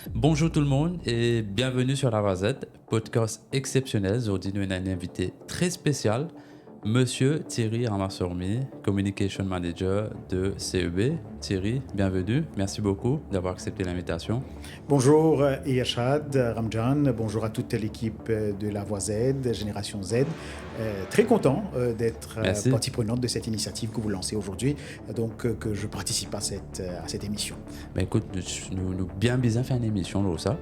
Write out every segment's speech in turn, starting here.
Bonjour tout le monde et bienvenue sur La Vazette, podcast exceptionnel. Aujourd'hui, nous avons un invité très spécial, Monsieur Thierry Ramassormi, Communication Manager de CEB. Thierry, bienvenue. Merci beaucoup d'avoir accepté l'invitation. Bonjour Iyashad, Ramjan, bonjour à toute l'équipe de La Voix Z, Génération Z. Très content d'être Merci. partie prenante de cette initiative que vous lancez aujourd'hui, donc que je participe à cette émission. Ben écoute, nous bien besoin faire une émission sur ça,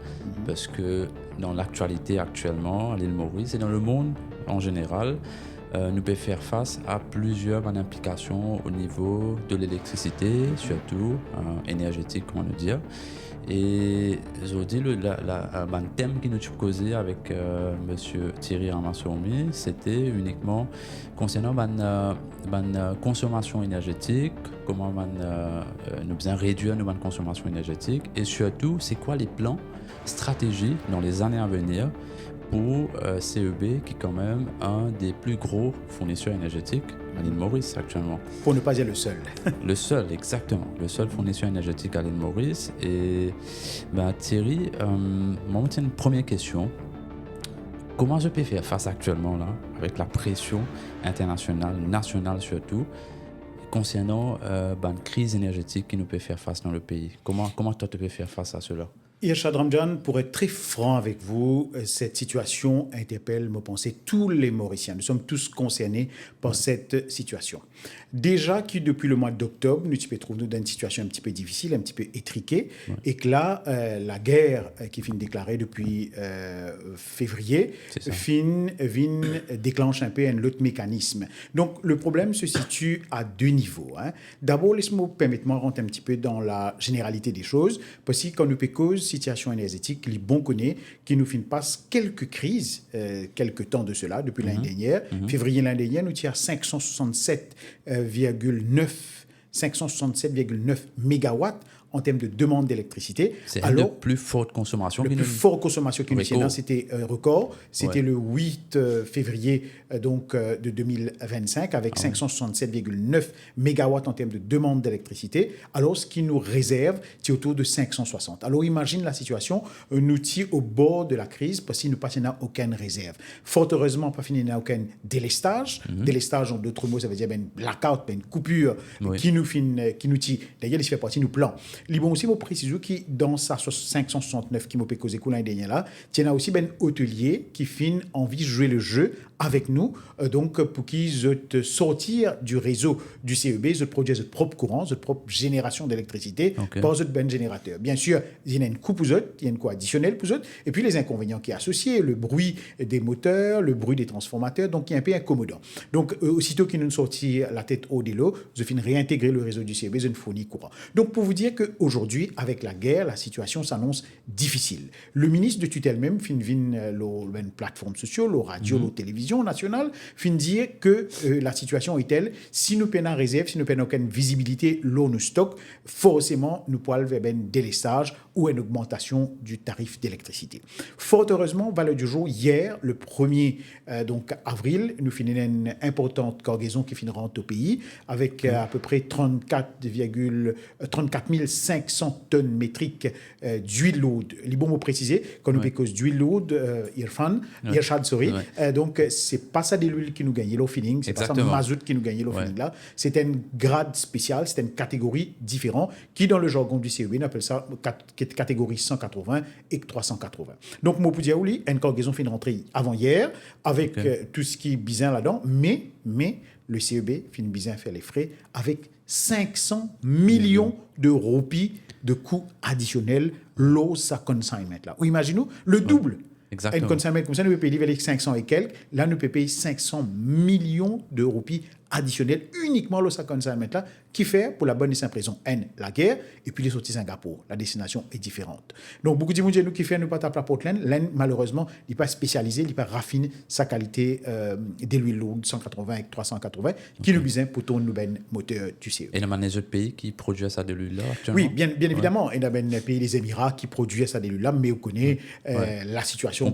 parce que dans l'actualité actuellement, à l'île Maurice et dans le monde en général, nous pouvons faire face à plusieurs implications au niveau de l'électricité, surtout énergétique, on va dire. Et aujourd'hui, le thème qui nous a causé avec Monsieur Thierry Ramassormi, c'était uniquement concernant la consommation énergétique, comment nous besoin réduire notre consommation énergétique, et surtout, c'est quoi les plans, stratégies dans les années à venir pour CEB, qui est quand même un des plus gros fournisseurs énergétiques à l'île Maurice actuellement. Pour ne pas être le seul. Le seul, exactement. Le seul fournisseur énergétique à l'île Maurice. Et Thierry, moi, j'ai une première question. Comment je peux faire face actuellement, là, avec la pression internationale, nationale surtout, concernant une crise énergétique qui nous peut faire face dans le pays? Comment toi, tu peux faire face à cela? Iyashad Ramjan, pour être très franc avec vous, cette situation interpelle, me penser, tous les Mauriciens. Nous sommes tous concernés par cette situation. Déjà que depuis le mois d'octobre, nous nous trouvons dans une situation un petit peu difficile, un petit peu étriquée, et que là, la guerre qui vient déclarée depuis février, déclenche un peu un autre mécanisme. Donc, le problème se situe à deux niveaux. D'abord, laisse-moi permettre de rentrer un petit peu dans la généralité des choses, parce que quand nous cause situation énergétique, les bons connaît, qui nous fin passe quelques crises, quelques temps de cela, depuis l'année dernière. Février l'année dernière, nous tient 567,9 mégawatts en termes de demande d'électricité. C'est une de plus forte consommation. Le plus fort consommation qui nous tient, c'était record. C'était le 8 février de 2025 avec 567,9 mégawatts en termes de demande d'électricité. Alors, ce qui nous réserve, c'est autour de 560. Alors, imagine la situation, nous sommes au bord de la crise parce qu'il nous pas aucune réserve. Fort heureusement, pas fini, aucun délestage. Délestage, en d'autres mots, ça veut dire blackout, une coupure qui nous tient. D'ailleurs, il fait partie de nos plans. Il bon aussi vous préciser que dans sa 569 qui m'a causé l'année dernière là, il y a aussi ben hôtelier qui fin envie de jouer le jeu avec nous, donc pour qu'ils sortir du réseau du CEB, ils produisent leur propre courant, leur propre génération d'électricité par leur ben générateur. Bien sûr, il y a une coupe aux autres, il y a une coût additionnel pour eux, et puis les inconvénients qui sont associés, le bruit des moteurs, le bruit des transformateurs, donc il y a un peu incommodant. Donc aussitôt qu'ils nous sortent la tête haut de l'eau, ils finissent réintégrer le réseau du CEB, ils fournissent courant. Donc pour vous dire qu'aujourd'hui, avec la guerre, la situation s'annonce difficile. Le ministre de tutelle même, une plateforme sociale, la radio, la télévision nationale, fin dire que la situation est telle, si nous prenons réserve, si nous prenons aucune visibilité, l'eau nous stocke, forcément, nous pouvons vers un délestage ou une augmentation du tarif d'électricité. Fort heureusement, valeur du jour, hier, le 1er avril, nous finissons une importante cargaison qui finira au pays avec à peu près 34 500 tonnes métriques d'huile lourde. Il est bon de préciser, quand nous cause d'huile lourde, Irshad, sorry. Donc, c'est pas ça de l'huile qui nous gagne le feeling, c'est pas ça mazout qui nous gagne le feeling là. C'est un grade spécial, c'est une catégorie différente qui, dans le jargon du CEB, on appelle ça catégorie 180 et 380. Donc, moi, pour dire, oui, une cargaison fin de rentrer avant-hier avec tout ce qui est bizarre là-dedans, mais le CEB fin bizarre faire les frais avec 500 millions de roupies de coûts additionnels, l'eau, ça consignment là. Ou imaginez-nous, le double. Exactement. Une consignment comme ça, nous pouvons payer 500 et quelques. Là, nous pouvons payer 500 millions de roupies additionnelles uniquement le consignment là, qui fait, pour la bonne et simple raison, la guerre, et puis les sorties Singapour. La destination est différente. Donc, beaucoup de gens nous qui fait nous pas taper la porte l'Inde, malheureusement, il n'est pas spécialisé, il n'est pas raffiné sa qualité de l'huile lourde 180 avec 380, qui nous besoin pour tourner nos moteur du CE. Et il y a des autres pays qui produisent ça de l'huile là actuellement? Oui, bien évidemment. Il y a des pays, les Émirats, qui produisent ça de l'huile là, mais on connaît la situation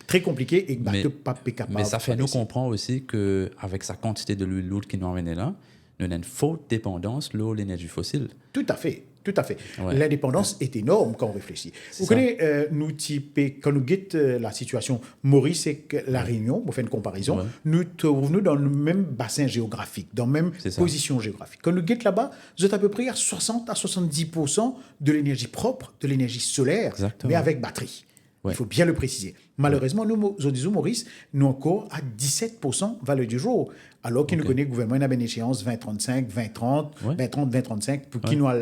très compliquée et pas capable. Mais ça fait nous comprendre aussi qu'avec sa quantité de l'huile lourde qui nous emmène là, nous avons une forte dépendance de l'énergie fossile. Tout à fait. Tout à fait. Ouais. L'indépendance est énorme quand on réfléchit. Vous connaissez, quand nous guettons la situation Maurice et la Réunion, on fait une comparaison, nous trouvons dans le même bassin géographique, dans la même position géographique. Quand nous guettons là-bas, vous êtes à peu près à 60 à 70% de l'énergie propre, de l'énergie solaire, mais avec batterie. Il faut bien le préciser. Malheureusement, nous, aujourd'hui, Maurice, nous encore à 17% valeur du jour. Alors qu'il nous connaît, le gouvernement a une échéance 2035, 2030, 2030, 2035, pour qui nous a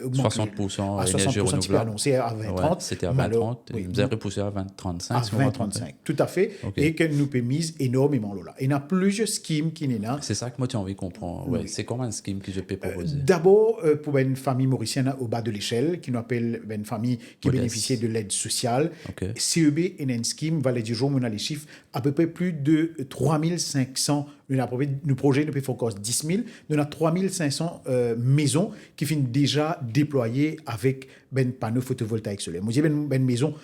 augmenté 60% à 60% qui annoncé à 2030. C'était à 2030, nous avons repoussé à 2035. À 2035, tout à fait. Et que nous peut mise énormément là. Il y a plusieurs schemes qui sont là. C'est ça que moi, j'ai envie de comprendre. C'est comment un scheme que je peux proposer? D'abord, pour une famille mauricienne au bas de l'échelle, qui nous appelle une famille qui bénéficie de l'aide sociale, CEB est un scheme, valait du jour, on a les chiffres, à peu près plus de 3500. Nous projet, nous pouvons faire encore 10 000. Nous avons 3500 maisons qui finissent déjà déployées avec ben panneaux photovoltaïques solaires. Moi, j'ai une maison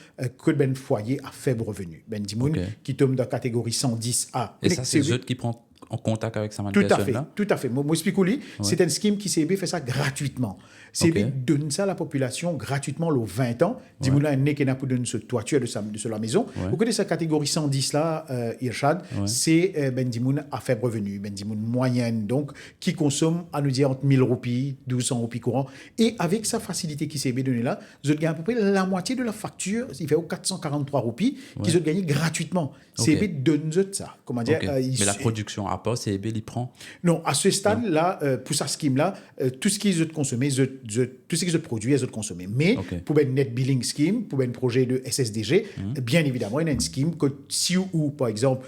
que ben foyer à faible revenu. Ben dimoun qui tombe dans la catégorie 110A. Et ça, c'est eux qui prennent en contact avec sa tout à fait, tout à fait. Moi, explique-lui, c'est un scheme qui CEB fait ça gratuitement. CEB donne ça à la population gratuitement le 20 ans. Dimoun là, un nez qui n'a pas donné ce toiture de la maison. Vous connaissez cette catégorie 110 là, Irshad, c'est ben dimoun à faible revenu, ben dimoun moyenne, donc qui consomme à nous dire entre 1000 roupies, 1200 roupies courant. Et avec sa facilité qui CEB donne là, vous gagnez à peu près la moitié de la facture, il fait 443 roupies, qu'ils ont gagné gratuitement. CEB donne ça. Comment dire mais la production à part, CEB il prend? Non, à ce stade-là, pour sa scheme-là, tout ce qu'ils ont consommé, tout ce qu'ils ont produit, ils ont consommé. Mais pour un net billing scheme, pour un projet de SSDG, bien évidemment, il y a une scheme que si ou par exemple,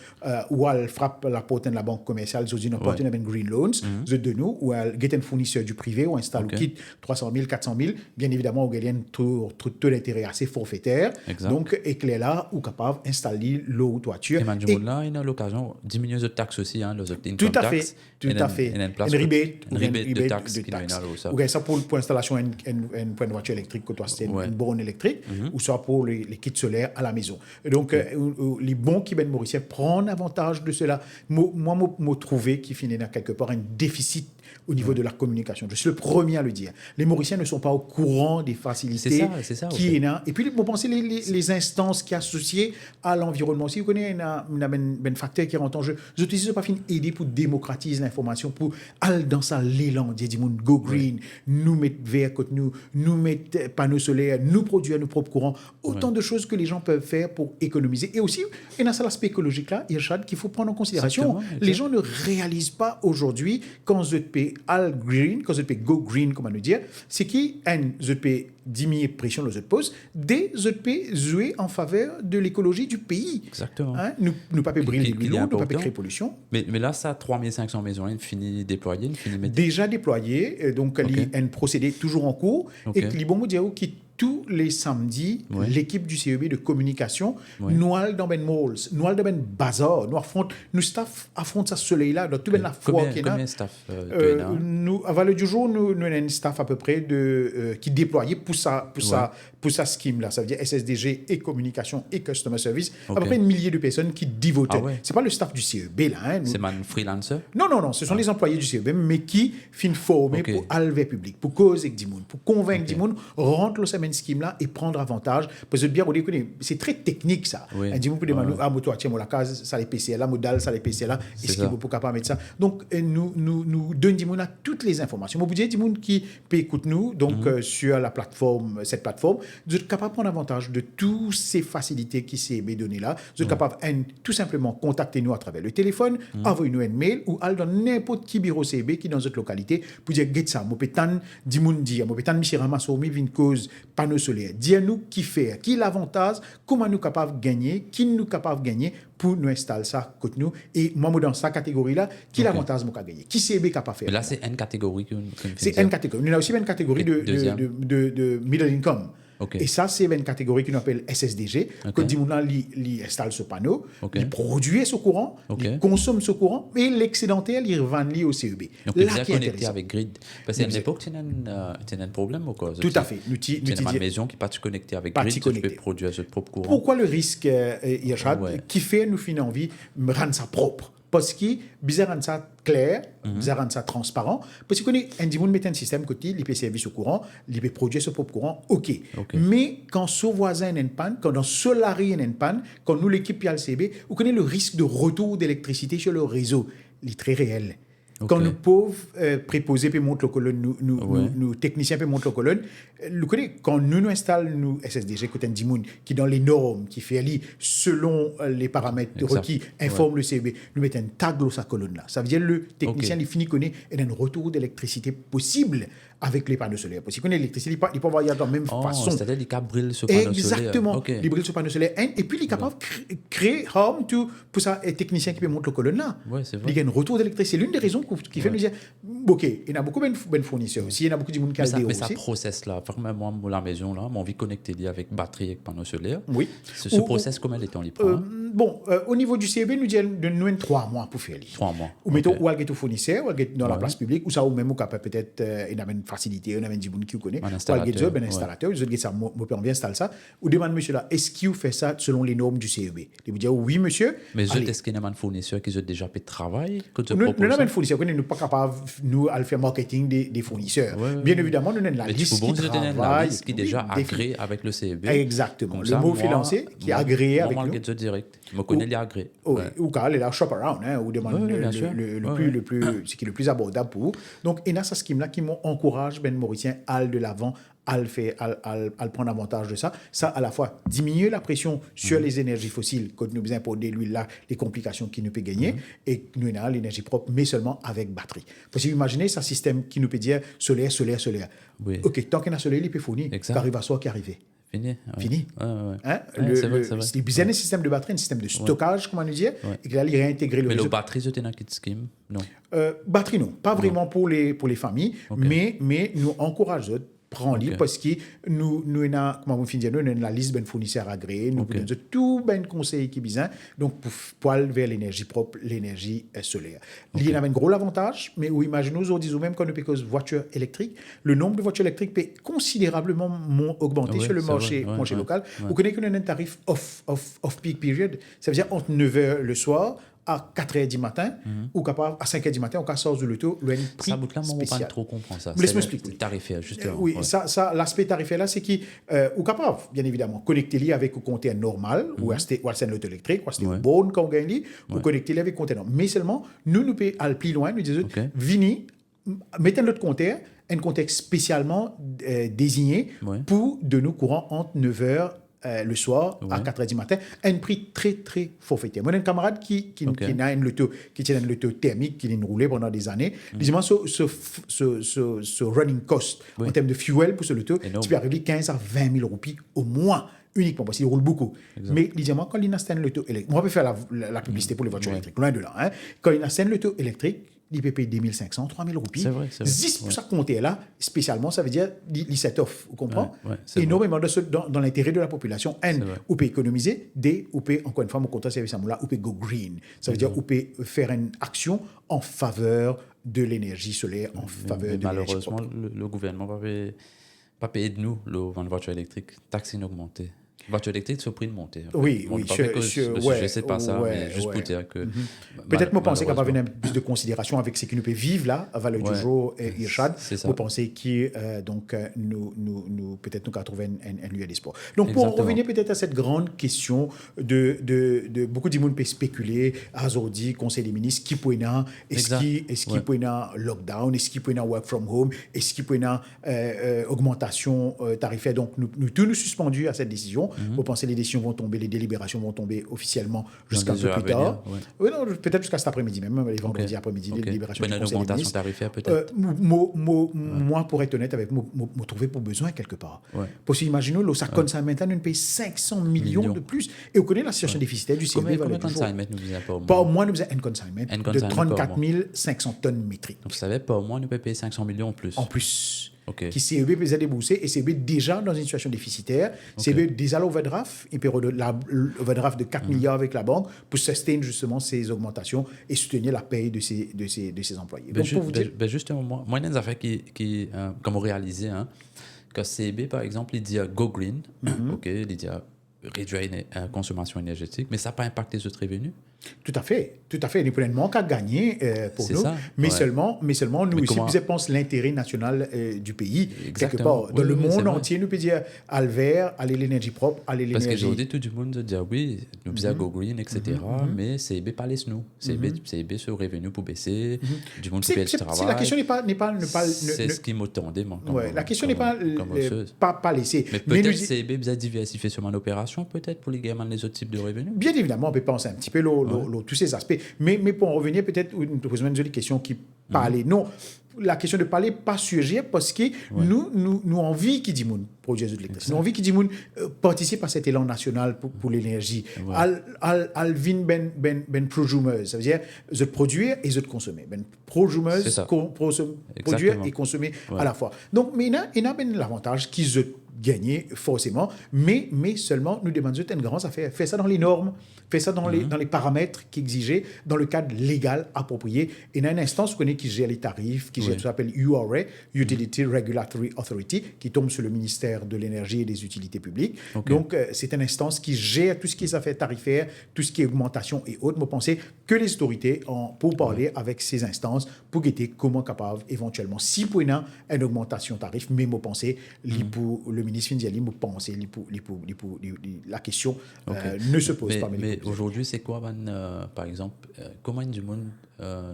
où elle frappe la porte de la banque commerciale, ils ont une porte de Green Loans, de nous, ou elle get un fournisseur du privé, ou installe ou quitte 300 000, 400 000, bien évidemment, on gagne un taux d'intérêt assez forfaitaire. Donc, éclair là, ou capable d'installer l'eau ou toiture. Et là, il a l'occasion de diminuer les taxes aussi, hein, tout à fait. Une rebate de taxes. Ou bien ça pour l'installation d'une point de voiture électrique, que toi c'est une borne électrique, ou soit pour les kits solaires à la maison. Et donc, les bons qui ben mauriciens prennent avantage de cela. Moi, je trouvé qu'il finit quelque part un déficit au niveau de la communication. Je suis le premier à le dire. Les Mauriciens ne sont pas au courant des facilités qui est là. Et puis, vous pensez les instances qui sont associées à l'environnement. Si vous connaissez un facteur qui rentre en jeu, je n'utilise pas aider pour démocratiser l'information, pour aller dans ça l'élan, dire go green, nous mettre vert côté nous mettre panneaux solaires, nous produire nos propres courants. Autant de choses que les gens peuvent faire pour économiser. Et aussi, il y a l'aspect écologique là, Irshad, qu'il faut prendre en considération. Les gens ne réalisent pas aujourd'hui quand je paye All Green, quand je paye Go Green, comment nous dire, c'est qui je paye diminuer pression les autres poses, des autres jouer en faveur de l'écologie du pays. Exactement. Hein? Nous pas brûler l'huile, nous pas créer pollution. Mais là, ça, 3500 maisons, il finit déployé, déjà déployé, donc il y a un procédé toujours en cours, et que les bons dire qui tous les samedis, l'équipe du CEB de communication, nous allons dans ben malls, nous allons dans ben bazar, nous staff affronte ça soleil-là, dans toute la foi qui est là. Combien de staff nous, à valeur du jour, nous avons un staff à peu près qui est déployé pour sa scheme-là. Ça veut dire SSDG et communication et customer service. À peu près 1 millier de personnes qui dévotent. C'est pas le staff du CEB, là. Hein, c'est un freelancer? Non. Ce sont les employés du CEB, mais qui finissent formés pour alver public, pour causer avec du monde, pour convaincre du monde, rentre le semaine scheme-là et prendre avantage. Parce que bien, vous dites, c'est très technique, ça. Un du monde peut demander, moto, tiens, la case, ça les PC là, modal, ça les PC là. Est-ce qu'il faut capable mettre ça? Donc, nous donnons du monde à toutes les informations. Moi, vous dites, du monde qui peut écouter nous, donc, sur la plateforme, cette plateforme, vous êtes capable de prendre avantage de toutes ces facilités qui sont données là. Vous êtes capable tout simplement contacter nous à travers le téléphone, envoyer nous un mail ou aller dans n'importe qui bureau CB qui est dans votre localité pour dire get ça. Moi pétan di moun di, moi pétan Michel Ramasso mi vinn cause panneau solaire. Dis-nous qui fait, qui l'avantage, comment nous capable gagner, qui nous capable gagner pour nous installer ça côté nous et moi dans sa catégorie là, qui l'avantage moi gagner, qui CB capable faire. Mais là c'est une catégorie c'est une catégorie. Nous avons aussi une catégorie de middle income. Et ça, c'est une catégorie qu'on appelle SSDG. Que Dimouna installe ce panneau, il produit ce courant, il consomme ce courant, et l'excédentaire, il revend au CEB. Donc, il est connecté avec Grid. Parce qu'à l'époque, tu as un problème ou quoi? Tout à fait. Tu as une maison qui n'est pas connectée avec Grid, tu peux produire ce propre courant. Pourquoi le risque, Irshad, qui fait nous finir envie de rendre ça propre? Parce que, bizarre rendre ça clair, bizarre rendre ça transparent. Parce que, on dit, on met un système côté, il peut servir ce courant, il peut produire ce propre courant, OK. Mais quand ce voisin est en panne, quand dans Solari est en panne, quand nous, l'équipe PLCB, vous connaissez le risque de retour d'électricité sur le réseau. Il est très réel. Quand nous pauvres préposés puis montent le colonne, nous techniciens puis montent le colonne, quand nous installons nous SSDG côté Ndimoun qui dans les normes qui fait ali selon les paramètres requis informe le CB, nous mettons un tag dans sa colonne là. Ça veut dire le technicien il finit connaît et un retour d'électricité possible avec les panneaux solaires. Parce qu'il connaît l'électricité, il peut avoir de la même façon. C'est-à-dire qu'il brille sur panneau solaire. Exactement. Il brille sur panneau solaire et puis il est capable de créer pour ça un technicien qui peut monter le colonne là. Il y a un retour d'électricité. C'est l'une des raisons qui fait nous dire OK, il y a beaucoup de fournisseurs aussi, il y a beaucoup de monde qui a des mais ça process là, vraiment moi la maison là, mon vie connectée avec batterie et panneau solaire. Oui. Ce process comment il est en libre au niveau du CB nous disons de nous 3 mois pour faire 3 mois. Ou mettons ou alguet au fournisseur, ou alguet dans la place publique ou ça ou même au capable peut-être il y a une facilité, on a du monde qui connaît, ou alguet un installateur, vous avez ça moi peut bien installer ça ou demande monsieur là, est-ce qu'il fait ça selon les normes du CEB? Il vous dire oui monsieur. Mais est-ce qu'il y a un fournisseur qui a déjà fait de travail que tu proposes? Nous n'avons pas de fournisseur, nous ne pas capable nous à faire marketing des fournisseurs. Bien évidemment, nous avons la liste qui travaille, qui est déjà agréé avec le CEB. Exactement. Le mot financier qui est agréé avec nous. Moi, direct. Je me connais les agréés. Ou quand il est là, shop around, ou demande ce qui est le plus abordable pour vous. Donc, il y a ce scheme-là qui m'encourage, Ben Mauricien, à aller de l'avant, à prendre avantage de ça. Ça, à la fois, diminuer la pression sur les énergies fossiles, quand nous besoin pour l'huile là, les complications qu'il nous peut gagner, et nous avons l'énergie propre, mais seulement avec batterie. Parce que vous imaginez ce système qui nous peut dire solaire. OK, tant qu'il y a soleil, il peut fournir. Ça arrive à soi qui arrive. Fini. Le business système de batterie, un système de stockage, comment nous dire, et que là, il réintégrer le réseau. Mais le batterie, c'était dans quel scheme? Non. Batterie, non. Pas vraiment pour les familles, mais nous encourageons prend libre parce que nous avons, comment vous finissez, nous avons la liste de fournisseurs agréés, nous avons tout ben conseil qui besoin donc pour aller vers l'énergie propre, l'énergie solaire. Il y a un gros avantage, mais où imaginez aujourd'hui même quand nous parlons de voitures électriques, le nombre de voitures électriques peut considérablement augmenter sur le marché local. Vous connaissez qu'on a un tarif off-peak period, ça veut dire entre 9h le soir à 4h du matin ou capable à 5h du matin on sort du loto le prix ça bout là moi pas trop comprendre ça. Laisse-moi expliquer. Tarifaire justement. Oui, ça l'aspect tarifaire là c'est qui ou capable bien évidemment connecter li avec un compteur normal ou acheter un loto électrique ou acheter une borne quand on gagne li ou connecter li avec compteur normal. Mais seulement nous peut aller plus loin nous disons vini mettez notre compteur un compteur spécialement désigné pour de nos courants entre 9h le soir à 4h du matin, à un prix très, très forfaitaire. Moi, j'ai un camarade qui a un loto thermique, qui l'a roulé pendant des années. Disons, ce running cost en termes de fuel pour ce loto, tu peux arriver 15 à 20 000 roupies au moins, uniquement parce qu'il roule beaucoup. Mais disons, quand il a un loto électrique, moi, je peux faire la publicité pour les voitures électriques, loin de là. Hein. Quand il a un loto électrique, il peut payer 2500, 3000 roupies. C'est vrai. 10 pour ça compter là, spécialement, ça veut dire il set off, vous comprenez? Énormément dans l'intérêt de la population. Ou peut économiser, ou peut, encore une fois, mon contrat de service à moi, ou peut go green. Ça veut dire ou peut faire une action en faveur de l'énergie solaire, en faveur de l'énergie propre. Malheureusement, le gouvernement ne va pas payer de nous le voiture électrique. Taxe inaugmentée. Voiture électrique, ce prix de monter. Oui, je sais pas ça, mais juste pour dire que... Peut-être moi penser qu'il va avoir plus de considération avec ce qui nous peut vivre là, à valeur du jour et Irshad, pour penser que nous peut-être nous allons trouver un lieu d'espoir. Donc pour revenir peut-être à cette grande question de beaucoup de monde peut spéculer, aujourd'hui, Conseil des ministres, qui peut est-ce qu'il peut y avoir lockdown, est-ce qu'il peut y avoir work from home, est-ce qu'il peut y avoir augmentation tarifaire. Donc nous tous nous suspendus à cette décision. Vous pensez que les décisions vont tomber, les délibérations vont tomber officiellement jusqu'à un peu plus tard. Oui, non, peut-être jusqu'à cet après-midi même, les vendredis après-midi, les délibérations du Conseil des ministres. Tarifaire peut-être. Moi, pour être honnête avec moi, me trouver pour besoin quelque part. Parce que imaginez, ça consigne maintenant, nous paye 500 millions de plus. Et vous connaissez la situation déficitaire du CEB. Combien de consignment nous faisons par mois, nous faisons un consignment de 34 500 tonnes métriques. Donc, vous savez, par mois, nous pouvons payer 500 millions en plus. En plus. Qui CEB peut débourser et CEB déjà dans une situation déficitaire. CEB déjà l'overdraft, il peut l'overdraft de 4 milliards avec la banque pour sustain justement ces augmentations et soutenir la paye de ses employés. Donc, pour vous dire... justement, moi, il y a des affaires qui comme réaliser, que CEB, par exemple, il dit go green, il dit réduire la consommation énergétique, mais ça n'a pas impacté les autres revenus. Tout à fait. Nous prenons manque à gagner pour nous, ça, mais seulement nous aussi, comment... nous pensons l'intérêt national du pays, quelque Exactement. part. Dans le monde entier, nous pouvons dire à le vert, aller l'énergie propre, aller l'énergie. Parce qu'aujourd'hui, tout le monde dit oui, nous faisons go green, etc. Mais c'est pas les nous. C'est ce revenu pour baisser, du monde qui fait le travail. La question n'est pas c'est ce qui m'attendait, moi. La question n'est pas laisser. Mais peut-être c'est bien diversifier sur mon opération, peut-être pour les gamins les autres types de revenus. Bien évidemment, on peut penser un petit peu tous ces aspects. Mais pour en revenir, peut-être, nous posons une question qui parlait. Non, la question de parler, pas sujet, parce que nous envie qui dit moun produire de l'électricité. Nous envie qui dit moun participe à cet élan national pour l'énergie. Al vin ben projumeuse. Ça veut dire, je produire et je consommer. Ben projumeuse, produire et consommer à la fois. Donc, mais il y a l'avantage qui je gagner forcément, mais seulement nous demandons une grande affaire. Fais ça dans les normes, fais ça dans les paramètres qui exigés, dans le cadre légal approprié. Et il y a une instance qui gère les tarifs, qui gère, s'appelle URA, Utility Regulatory Authority, qui tombe sur le ministère de l'Énergie et des Utilités publiques. Donc, c'est une instance qui gère tout ce qui est affaires tarifaires, tout ce qui est augmentation et autres. Moi, pensez que les autorités pour parler avec ces instances, pour guetter comment capable éventuellement, si pour une augmentation tarif, mais moi, pensez, pour le ministre Findiali, moi, pensez, la question ne se pose pas. Mais aujourd'hui, c'est quoi, par exemple, comment du monde,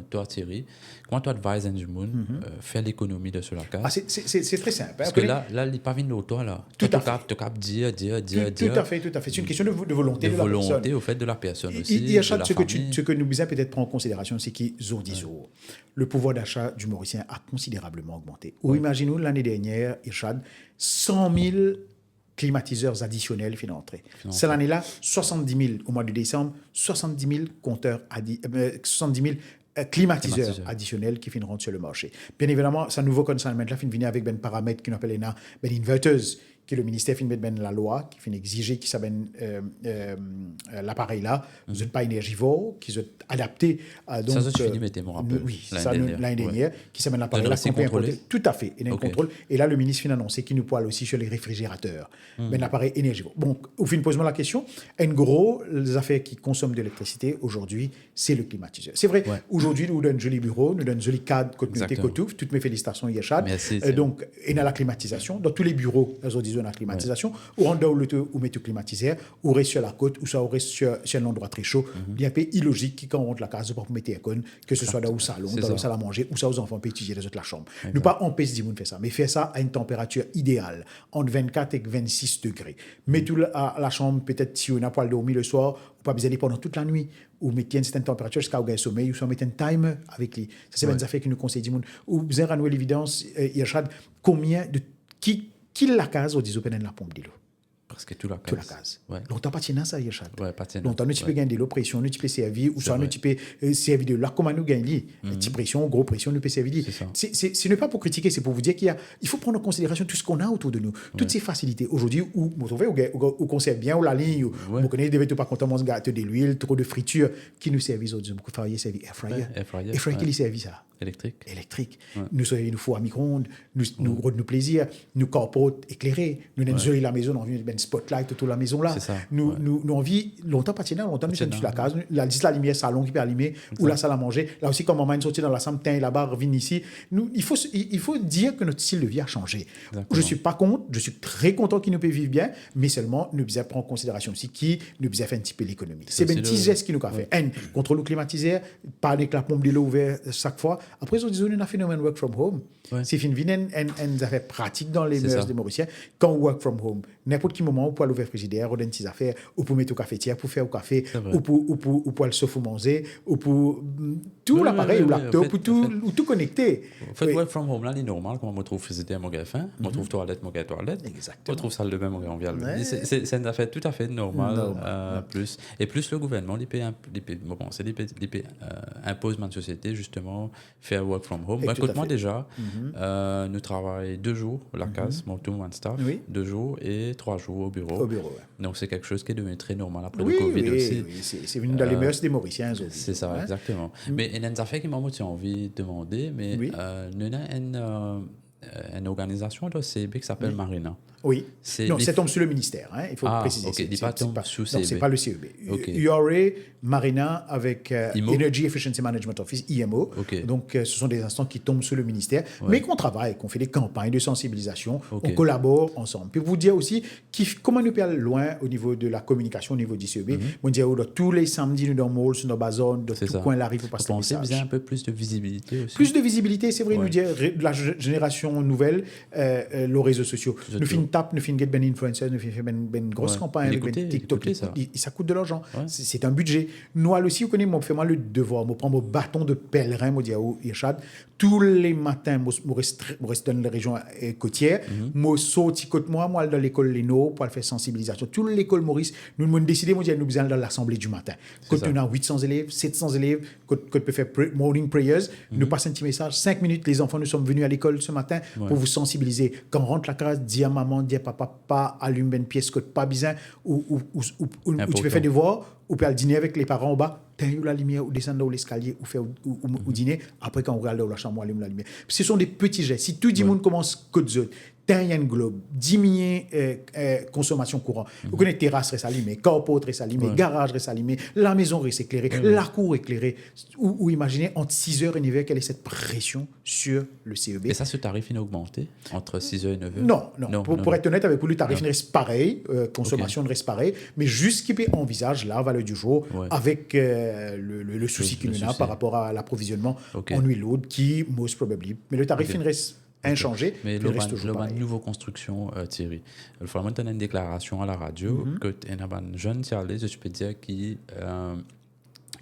toi, Thierry, comment toi, advises du monde faire l'économie de cela? C'est très simple. Parce que là, il n'est pas venu au toi, là. Tout à fait. Tu capes dire. Tout à fait. C'est une question de volonté de la personne. De volonté, au fait, de la personne aussi. Il y a ce que nous devons peut-être prendre en considération, c'est que le pouvoir d'achat du Mauricien a considérablement augmenté. Ou imaginons l'année dernière, Irshad, 100 000 climatiseurs additionnels qui sont entrés. Cette année-là, 70 000 au mois de décembre, 70 000 climatiseurs additionnels qui finiront sur le marché. Bien évidemment, ce nouveau consignment-là finit venir avec un paramètre qui appelle une inverteuse, que le ministère finit mettre la loi, qui finit exiger qui s'appelle l'appareil-là, vous n'êtes pas énergivore, qui sont adaptés à donc. Ça, je finis mettre mon rappel. Oui, ça l'année dernière, qui s'appelle l'appareil-là. Tout à fait, il y a un contrôle. Et là, le ministre finit annoncé qu'il nous parle aussi sur les réfrigérateurs, l'appareil énergivore. Donc, au fin, pose-moi la question. En gros, les affaires qui consomment de l'électricité aujourd'hui, c'est le climatiseur. C'est vrai, aujourd'hui, nous donnons un joli bureau, nous donnons un joli cadre, toutes mes félicitations, Yachad. Donc, il y a la climatisation. Dans tous les bureaux, aujourd'hui, la climatisation, ou en dehors ou mettre climatiseur, ou reste sur la côte, ou ça reste sur un endroit très chaud. Il y a un peu illogique quand on rentre la case pour mettre aircon, que ce soit dans le salon, dans la salle à manger, ou ça aux enfants peuvent utiliser les autres la chambre. Nous pas empêcher de faire ça, mais faire ça à une température idéale, entre 24 et 26 degrés. Mettez la chambre, peut-être si on n'a pas le dormir le soir, ou pas besoin d'aller pendant toute la nuit, ou mettre une certaine température jusqu'à un sommeil, ou soit mettre un timer avec lui. Ça, c'est une affaire qui nous conseille du monde. Ou vous avez renoué l'évidence, Irshad, combien de qui la case au 10 open la pompe de l'eau. Presque tout la case. Tout la case. Longtemps pas tiens ça Yachad. Longtemps nous tu peux gagner de l'eau pression, nous tu peux servir ou soit nous tu peux servir de là comment nous gagner. Petite pression, gros pression nous peut servir. C'est ne pas pour critiquer, c'est pour vous dire il faut prendre en considération tout ce qu'on a autour de nous, toutes ces facilités aujourd'hui où vous trouvez ou conserve bien ou la ligne ou vous connaissez devez pas content manger gâteau de l'huile, trop de friture qui nous servit aujourd'hui beaucoup travailler servir air fryer qui lui servit ça. Électrique. Nous faut à micro-ondes, nous redonnons plaisir, nous corporate éclairé, nous avons la maison, on vient de spotlight autour de la maison là. Nous envie longtemps pas longtemps nous sommes sur la case, la lumière salon qui peut allumer ou la salle à manger. Là aussi quand maman est sortie dans la salle, la barre vient ici. Il faut dire que notre style de vie a changé. Je suis pas contre, je suis très content qu'il nous peut vivre bien, mais seulement nous devons prendre en considération aussi qui nous devons faire un petit peu l'économie. C'est bien petit geste qui nous a fait. Contrôle climatisé, pas avec la pompe de l'eau ouverte chaque fois. Après, on dit on a un phénomène work from home. C'est une affaire pratique dans les mœurs des Mauriciens. Quand on work from home, n'importe quel moment, on peut aller ouvrir le frigidaire, on donne des affaires, ou pour mettre au cafetière, pour faire au café, ou pour aller se manger, ou pour tout l'appareil, ou laptop, ou tout connecté. En fait, work from home, là, c'est normal. Quand on trouve frigidaire, mon gars faim, on trouve toilette, mon gars toilette. Exactement. On trouve salle de bain, mon gars on vient. C'est une affaire tout à fait normale. Et plus le gouvernement, il impose ma société, justement, faire work from home. Écoute-moi déjà, nous travaillons 2 jours la case, mon tout mon staff, 2 jours et 3 jours au bureau. Donc c'est quelque chose qui est devenu très normal après le Covid aussi. Oui, c'est une dans les mœurs des Mauriciens. C'est ça, exactement. Mais il y a une affaire qui m'a envie de demander, mais nous avons une organisation de CB qui s'appelle Marina. Oui. Non, ça tombe sur le ministère. Il faut préciser. Okay. C'est pas le CEB. Okay. URA, Marina avec IMO? Energy Efficiency Management Office, IMO. Okay. Donc, ce sont des instances qui tombent sur le ministère, mais qu'on travaille, qu'on fait des campagnes de sensibilisation, Okay. on collabore ensemble. Puis vous dire aussi comment nous parlons loin au niveau de la communication, au niveau du CEB. On dit tous les samedis, nous dans Mall, sur nos bazars, de tout coin, arrive pour passer le message. Vous avez un peu plus de visibilité aussi. Plus de visibilité, c'est vrai, nous dire la génération nouvelle, les réseaux sociaux. Nous faisons une tape, nous faisons get ben influencers, nous faisons une grosse campagne avec TikTok. Ça coûte de l'argent. C'est un budget. Nous aussi, vous connaissez, moi, fais-moi le devoir. Moi, prends mon bâton de pèlerin, moi, dis à Irshad, tous les matins, moi, reste dans les régions côtières, moi, saute côté moi, dans l'école Leno, pour faire sensibilisation. Toute l'école Maurice, nous avons décidé, moi, nous allons dans l'assemblée du matin. Quand on a 800 élèves, 700 élèves, quand on peut faire morning prayers, nous passons un petit message, 5 minutes, les enfants, nous sommes venus à l'école ce matin pour vous sensibiliser. Quand on rentre la classe, dis à maman, dis à papa, pas allume une pièce que pas besoin, ou tu peux faire des devoirs, ou peut aller dîner avec les parents en bas, teindre la lumière, ou descendre dans l'escalier, ou faire ou dîner. Après, quand on regarde dans la chambre, on allume la lumière. Ce sont des petits gestes. Si tout le monde commence que de teindre un globe, diminuer consommation courante. Vous connaissez terrasse reste allumée, carport reste allumé, garage reste allumé, la maison reste éclairée, la cour éclairée. Ou imaginez, entre 6h et 9h, quelle est cette pression sur le CEB. Et ça, ce tarif est augmenté entre 6h et 9h? Non. Pour être honnête avec vous, le tarif reste pareil, consommation reste pareil, mais juste qu'il envisage la valeur du jour avec le souci qu'il y a par rapport à l'approvisionnement en huile lourde qui, most probably. Mais le tarif reste inchangé, mais il reste toujours pareil. Nouvelle construction, Thierry. Il faut maintenant une déclaration à la radio que tu es un jeune Thierry, je peux dire, qui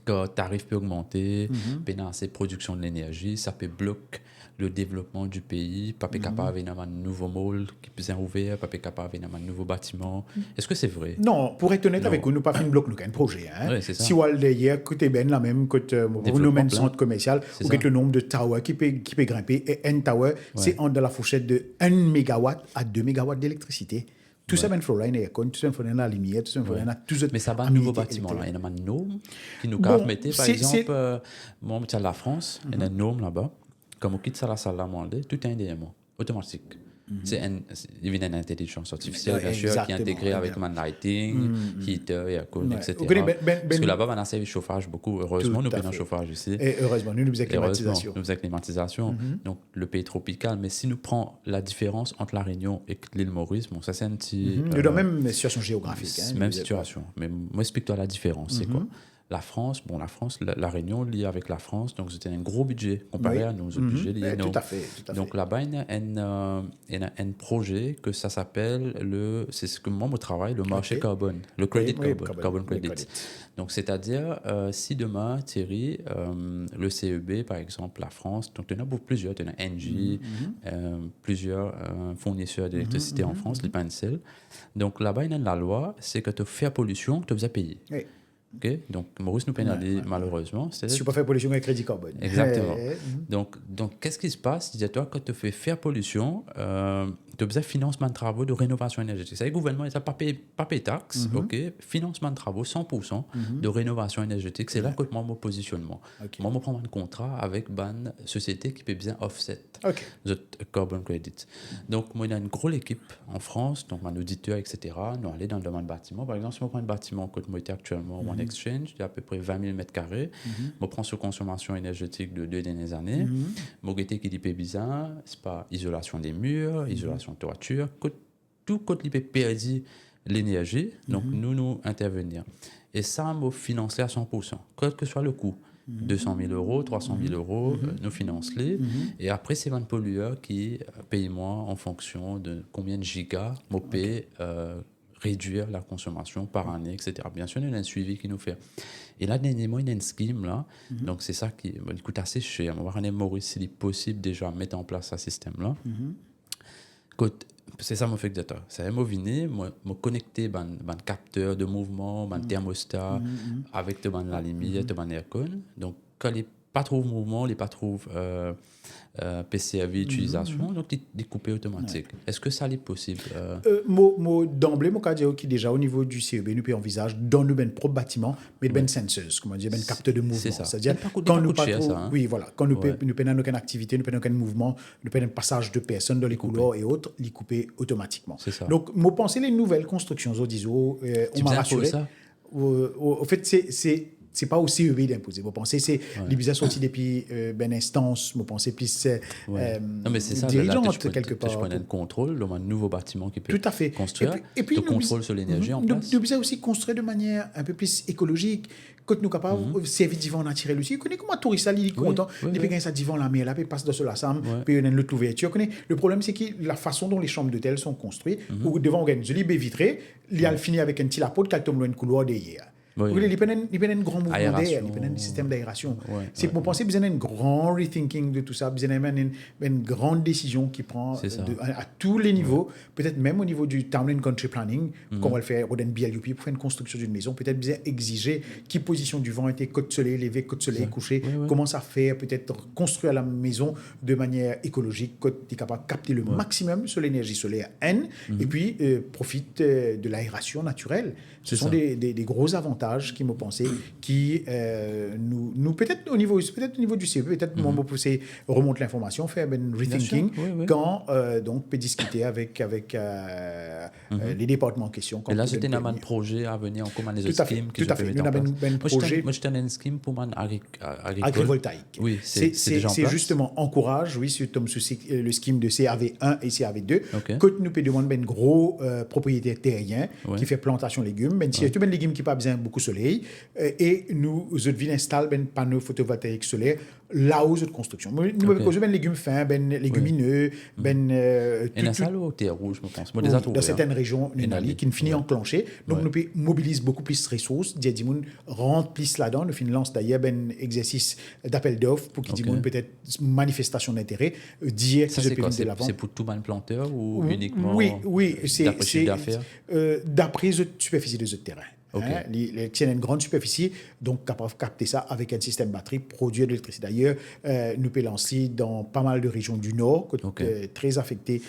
que le tarif peut augmenter, pénaliser la production de l'énergie, ça peut bloquer le développement du pays, pas capable d'avoir un nouveau mall qui peut ouvert, pas capable d'avoir un nouveau bâtiment. Est-ce que c'est vrai? Non, pour être honnête avec vous, nous pas fait un bloc, nous avons un projet. Si vous allez hier, côté ben la même, côté nous un centre commercial, ou le nombre de towers qui peut grimper, et un tower, c'est entre la fourchette de 1 MW à 2 MW d'électricité. Tout ça, il faut la tout ça, il faut la lumière, tout ça, il faut tout ça. Mais ça va un nouveau bâtiment, là. Il y a une norme qui nous permettait, par exemple, moi, je suis à la France, il y a une norme là-bas. Comme on quitte ça, la salle à manger, tout est indéniement, automatique. C'est une intelligence artificielle, bien sûr, qui est intégrée avec man lighting, heater, aircon, etc. Parce que là-bas, on a servi chauffage beaucoup. Heureusement, nous avons un chauffage ici. Et heureusement, nous avons climatisation. Nous avons climatisation. Donc, le pays est tropical. Mais si nous prenons la différence entre La Réunion et l'île Maurice, bon, ça, c'est un petit. Nous dans la même situation géographique. Même situation. Mais moi, explique-toi la différence. C'est quoi? La France, la Réunion liée avec la France, donc c'était un gros budget comparé à nos autres budgets liés. Tout à fait. Donc là-bas, il y a un projet que ça s'appelle c'est ce que moi je travaille, le marché carbone, le carbon credit. Donc c'est-à-dire, si demain, Thierry, le CEB, par exemple, la France, donc il y en a plusieurs, il y en a Engie, plusieurs fournisseurs d'électricité en France, les Pancel. Donc là-bas, il y a la loi, c'est que tu fais pollution, tu dois payer. Oui. Okay? Donc, Maurice nous pénalise malheureusement. Si tu peux faire pollution avec crédit carbone. Exactement. Donc, qu'est-ce qui se passe? Dis-toi, quand tu fais faire pollution, tu as besoin de financement de travaux de rénovation énergétique. C'est le gouvernement, il n'a pas payé taxe, financement de travaux 100% de rénovation énergétique. C'est là que moi, mon positionnement. Moi, je prends un contrat avec une société qui peut bien offset the carbon credit. Donc, moi, il y a une grosse équipe en France, donc un auditeur, etc. Nous allons dans le domaine bâtiment. Par exemple, si on prend un bâtiment que moi, actuellement, One Exchange, il y a à peu près 20 000 m². Je prends sur consommation énergétique de 2 dernières années. Mon qui dit bizarre, c'est pas isolation des murs, isolation de toiture, tout côté qui peut perdre l'énergie, donc nous intervenir. Et ça, nous financer à 100%, quel que soit le coût. 200 000 euros, 300 000 euros, nous financer. Et après, c'est un pollueur qui paye moins en fonction de combien de gigas nous paye réduire la consommation par année, etc. Bien sûr, il y a un suivi qui nous fait. Et là, dernièrement, il y a une scheme, là. Donc, c'est ça qui coûte assez cher. On va voir Maurice, s'il est possible déjà de mettre en place ce système-là. C'est ça mon fait que data. C'est moi venir, me connecter un capteur de mouvement, un thermostat avec la lumière, de aircon. Donc, quand les pas trop de mouvement, il pas trop PCAV utilisation, donc il coupé automatique. Est-ce que ça est possible? D'emblée, mon cas qui déjà au niveau du CEB, nous envisage dans nos propres bâtiments, mais ben sensors, comment dire, ben capteur de mouvement. C'est-à-dire quand nous pas trop, oui voilà, quand nous n'avons aucune activité, nous n'avons aucun mouvement, nous n'avons passage de personnes dans les couloirs et autres, les couper automatiquement. Donc, moi penser les nouvelles constructions d'ISO, on m'a rassuré. Au fait, c'est pas au CEB d'imposer. Vous pensez c'est les business sortis depuis ben instance, vous pensez plus non mais c'est ça, dirigeante quelque part. Je connais le contrôle, un nouveau bâtiment qui peut tout à fait construire, et puis le contrôle sur l'énergie en place. Nous besoin aussi construire de manière un peu plus écologique. Quand nous capables servir divan naturel aussi. Vous connaissez comment touriste il est content, il peut gagner sa divan la mer là, puis passe dans la sam, puis il y a une ouverture. Le problème c'est que la façon dont les chambres d'hôtel sont construites, où devant on gagne une baie vitrée, il a fini avec un petit lapote qui tombe dans une couloir derrière. Il y a un grand mouvement d'air, il y a un système d'aération. C'est pour penser qu'il y a un grand rethinking de tout ça, il y a une grande décision qui prend à tous les niveaux, peut-être même au niveau du Town and Country Planning, qu'on va le faire au BLUP pour faire une construction d'une maison, peut-être bien exiger qui position du vent était côte soleil levé, côte soleil couché, comment ça faire, peut-être construire la maison de manière écologique, côte est capable de capter le maximum sur l'énergie solaire N, et puis profite de l'aération naturelle. Ce sont des gros avantages qui me pensaient, qui nous peut-être au niveau du CEP, peut-être moi pousser remonte l'information, faire un rethinking quand donc peut discuter avec les départements en question. Et là c'était un projet à venir en commun les autres schemes tout à fait nous avons un projet moi j'étais un scheme pour man agrivoltaïque. Oui, c'est déjà en place. C'est justement encourage sur le scheme de CAV1 et CAV2 que nous peut demander un gros propriétaire terrien qui fait plantation légumes, même si tout un légume qui pas besoin beaucoup soleil et nous installons un panneau photovoltaïque solaire là où de construction. Nous avons des légumes fins, légumineux, et ça au terre rouge, je pense. Dans certaines régions qui finit enclenché. Donc nous mobilisons beaucoup plus de ressources. Des gens rentrent plus là-dedans. Nous lancons d'ailleurs un exercice d'appel d'offres pour qu'ils disent peut-être manifestation d'intérêt. Dire ça c'est quoi? C'est pour tout le planteur ou uniquement d'après chiffre d'affaires? D'après la superficie de ce terrain. Les tiennent une grande superficie, donc capable de capter ça avec un système batterie, produire de l'électricité. D'ailleurs, nous pouvons lancer dans pas mal de régions du Nord, très affectées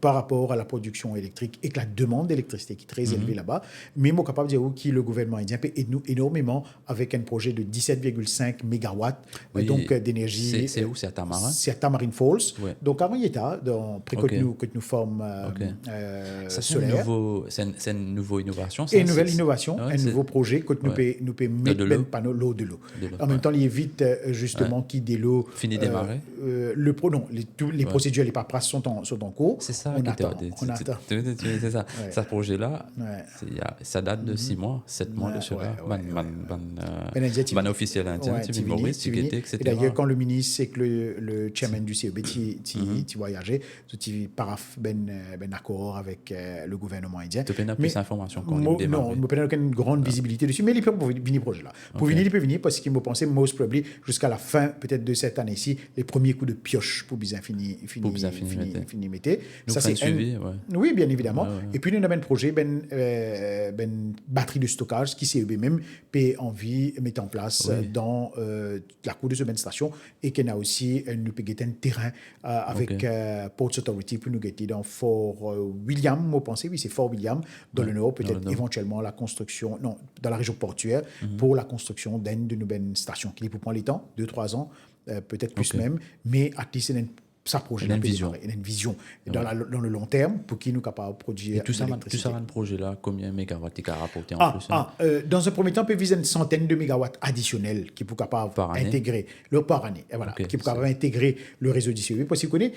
par rapport à la production électrique et que la demande d'électricité qui est très élevée là-bas. Mais moi, capable de dire que le gouvernement indien peut aider nous énormément avec un projet de 17,5 mégawatts donc d'énergie. C'est où? C'est à Tamarin? C'est à Tamarin Falls. Donc, avant, il y a que nous formes solaire. C'est une nouvelle innovation. Et une nouvelle innovation. Un nouveau projet que nous pouvons mettre un panneau l'eau de l'eau. En même temps, il évite justement qu'il y ait de l'eau. Fini démarrer. Les procédures, les paperasses sont en cours. C'est ça. On attend. C'est ça. Ce projet-là, ça date de 6 mois, 7 mois de cela. Ban officiel indien, et d'ailleurs, quand le ministre et que le chairman du CEB tu voyageait, tu paraphes un accord avec le gouvernement indien. Tu peux plus d'informations quand on démarre. Non, il n'y a une grande visibilité dessus, mais il peut venir projet là. Pour venir, il peut venir parce qu'il me pensait most probably jusqu'à la fin peut-être de cette année-ci, les premiers coups de pioche pour bien finir mettre. Ça c'est suivi, oui, bien évidemment. Et puis nous avons un projet batterie de stockage qui CEB même peut envie mettre en place dans la cour de ce station et qu'on a aussi nous peut un terrain avec Ports Authority pour nous guetter dans Fort William, moi pensez c'est Fort William dans le nord, peut-être éventuellement la construction, dans la région portuaire, pour la construction d'une de nouvelles stations qui est pour prendre les temps, 2-3 ans, peut-être plus même, mais à least ça projet, il a une vision dans le long terme pour qu'il nous capable de produire et tout ça un projet là combien de mégawatts il a rapporté en plus dans un premier temps peut viser une centaine de mégawatts additionnels qui pour capable intégrer par année et voilà qui pour capable intégrer le réseau du CEB parce que vous connaissez